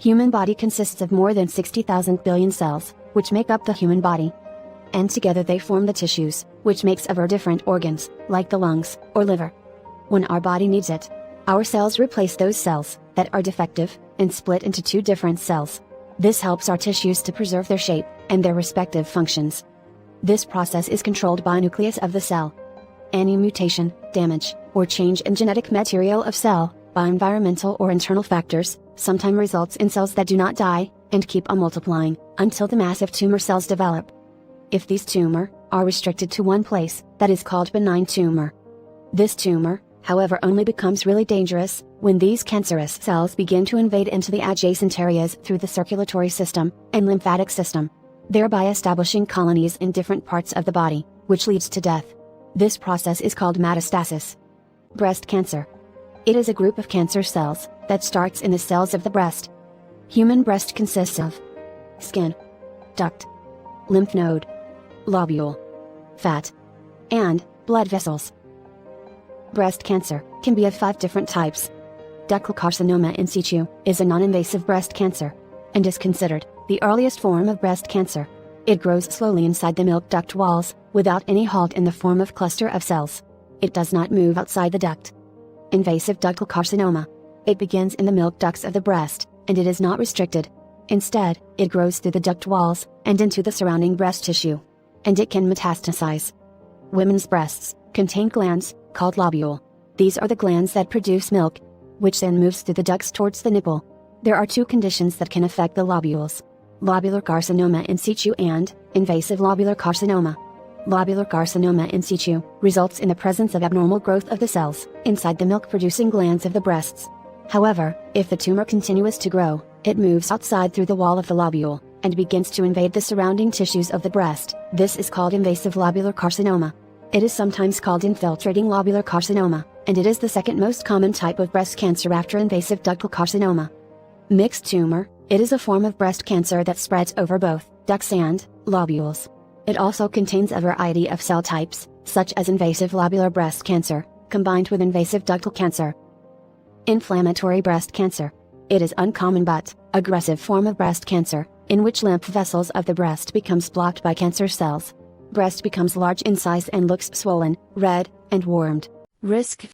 Human body consists of more than 60,000 billion cells, which make up the human body. And together they form the tissues, which makes of our different organs, like the lungs, or liver. When our body needs it, our cells replace those cells that are defective, and split into two different cells. This helps our tissues to preserve their shape, and their respective functions. This process is controlled by nucleus of the cell. Any mutation, damage, or change in genetic material of cell, by environmental or internal factors, sometimes results in cells that do not die, and keep on multiplying, until the massive tumor cells develop. If these tumor are restricted to one place, that is called benign tumor. This tumor, however, only becomes really dangerous when these cancerous cells begin to invade into the adjacent areas through the circulatory system and lymphatic system, thereby establishing colonies in different parts of the body, which leads to death. This process is called metastasis. Breast cancer. It is a group of cancer cells that starts in the cells of the breast. Human breast consists of skin, duct, lymph node, lobule, fat, and blood vessels. Breast cancer can be of 5 different types. Ductal carcinoma in situ is a non-invasive breast cancer, and is considered the earliest form of breast cancer. It grows slowly inside the milk duct walls, without any halt, in the form of cluster of cells. It does not move outside the duct. Invasive ductal carcinoma. It begins in the milk ducts of the breast, and it is not restricted. Instead, it grows through the duct walls, and into the surrounding breast tissue. And it can metastasize. Women's breasts contain glands, called lobule. These are the glands that produce milk, which then moves through the ducts towards the nipple. There are 2 conditions that can affect the lobules: lobular carcinoma in situ and invasive lobular carcinoma. Lobular carcinoma in situ results in the presence of abnormal growth of the cells inside the milk-producing glands of the breasts. However, if the tumor continues to grow, it moves outside through the wall of the lobule, and begins to invade the surrounding tissues of the breast. This is called invasive lobular carcinoma. It is sometimes called infiltrating lobular carcinoma, and it is the second most common type of breast cancer after invasive ductal carcinoma. Mixed tumor. It is a form of breast cancer that spreads over both ducts and lobules. It also contains a variety of cell types, such as invasive lobular breast cancer, combined with invasive ductal cancer. Inflammatory breast cancer. It is uncommon but aggressive form of breast cancer, in which lymph vessels of the breast becomes blocked by cancer cells. Breast becomes large in size and looks swollen, red, and warmed. Risk